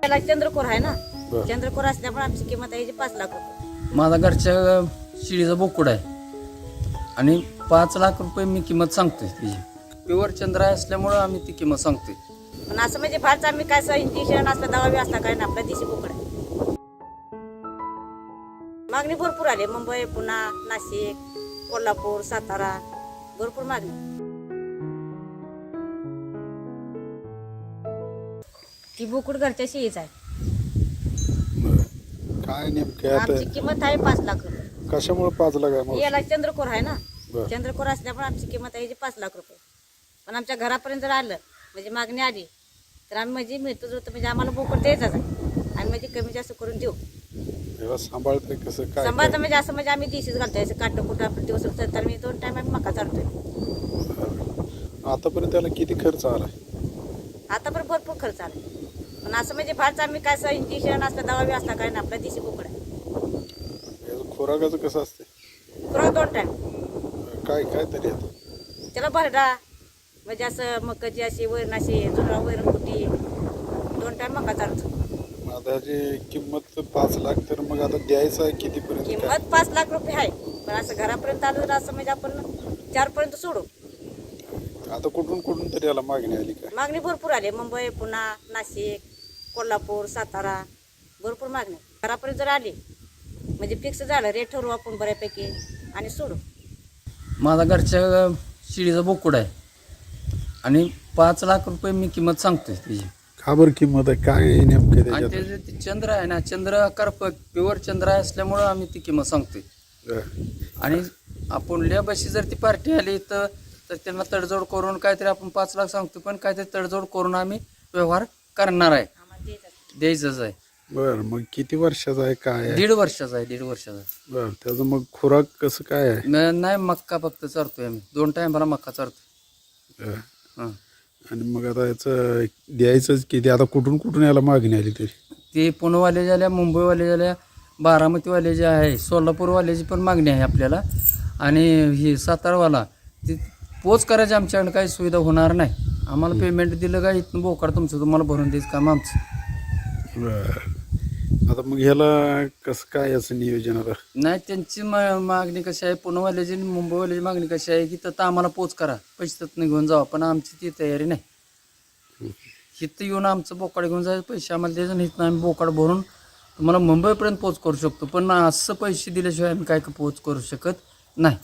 त्याला चंद्रकोर आहे ना, बरं. चंद्रकोर असल्यामुळे आमची किंमत आहे 5 लाख रुपये. माझा घरच्या शिडीचा बोकुड आहे आणि 5 लाख रुपये मी किंमत सांगतोय त्याची. प्युअर चंद्र असल्यामुळं आम्ही ती किंमत सांगतोय. पण असं म्हणजे फारच आम्ही काय इंजेक्शन असलं दवा असला काय ना, आपला देशी बोकड आहे. मागणी भरपूर आली. मुंबई, पुणे, नाशिक, कोल्हापूर, सातारा भरपूर मागणी. ती बोकड घरच्या शिळीच आहे. काय नेमकं आमची आता किंमत आहे 5 लाख रुपये. कशामुळे 5 लाख आहे मग? याला चंद्रकोर आहे ना, बरं. चंद्रकोर असल्यामुळे आमची किंमत आहे 5 लाख रुपये. पण आमच्या घरापर्यंत जर आलं म्हणजे मागणी आली तर आम्ही म्हणजे मिळतो जो म्हणजे आम्हाला बोकड द्यायचाच आहे. आम्ही म्हणजे कमी जास्त करून देऊ. याला सांभाळतंय कसं काय? सांभाळता म्हणजे असं म्हणजे आम्ही दिशीच घालतोय. असं काटं कुठं आपण दिवस तर मी 2 टाइम आम्ही मका चालतोय. आतापर्यंत त्याला किती खर्च आला? आता पण भरपूर खर्च आला. पण असं म्हणजे फारच आम्ही काय इंजेक्शन असलं दवा असला काय ना, आपला देशी बोकड आहे. याचं खुराकाचं कसं असते? पुरा 2 टाइम काय काय तरी आता त्याला भरडा म्हणजे असं मकाची अशी वैरण अशी जुना वैरण कुटी 2 टाइम मका चालतो. मग आता जी किंमत 5 लाख तर मग आता द्यायचं आहे कितीपर्यंत? काय? किंमत 5 लाख रुपये आहे. पण असं घरापर्यंत आलं तर असं म्हणजे आपण 4 पर्यंत सोडू. आता कुठून कुठून तरी याला मागणी आली काय? मागणी भरपूर आली. मुंबई, पुणे, नाशिक, कोल्हापूर, सातारा भरपूर मागणी. घरापर्यंत जर आली म्हणजे फिक्स झालं, रेट ठरवू आपण बऱ्यापैकी आणि सोडू. माझा घरच्या शिडीचा बोकुड आहे आणि 5 लाख रुपये मी किंमत सांगतोय त्याची. का बरं किंमत आहे? काय आहे नेमकं आणि त्याच्यात? त्याचे ते चंद्र आहे ना, चंद्र आकार प्युअर चंद्र आहे असल्यामुळं आम्ही ती किंमत सांगतोय. आणि आपण बशी जर ती पार्टी आली तर त्यांना तडजोड करून काहीतरी आपण 5 लाख सांगतो, पण काहीतरी तडजोड करून आम्ही व्यवहार करणार आहे. आम्हाला द्यायचं. द्यायचंच आहे. बरं, मग किती वर्षाचा आहे काय आहे? 1.5 वर्षाचा आहे. 1.5 वर्षाचा. बरं, त्याचं मग खुराक कसं काय आहे? नाही, मक्का फक्त चारतोय आम्ही. 2 टायमाला मक्का चारतोय. बरं. हं. आणि मग आता याचं द्यायचंच किती? आता कुठून कुठून याला मागणी आली तरी? ते पुणेवाले झाल्या, मुंबईवाले झाल्या, बारामतीवाले जे आहे, सोलापूरवाल्याची पण मागणी आहे आपल्याला. आणि ही सातारवाला ती पोच करायची आमच्याकडे काही सुविधा होणार नाही. आम्हाला पेमेंट दिलं का इथून बोकड तुमचं तुम्हाला भरून द्यायचं काम आमचं. बरं. आता मग ह्याला कसं काय याचं नियोजन आता? नाही, त्यांची मागणी कशी आहे, पुणेवाल्याची आणि मुंबईवाल्याची मागणी कशी आहे की तर आम्हाला पोच करा, पैसे त्यातनं घेऊन जावा. पण आमची ती तयारी नाही. इथं येऊन आमचं बोकाड घेऊन जायचं, पैसे आम्हाला द्यायचं नाही. इथनं आम्ही बोकाड भरून तुम्हाला मुंबईपर्यंत पोच करू शकतो, पण असं पैसे दिल्याशिवाय आम्ही काय पोच करू शकत नाही.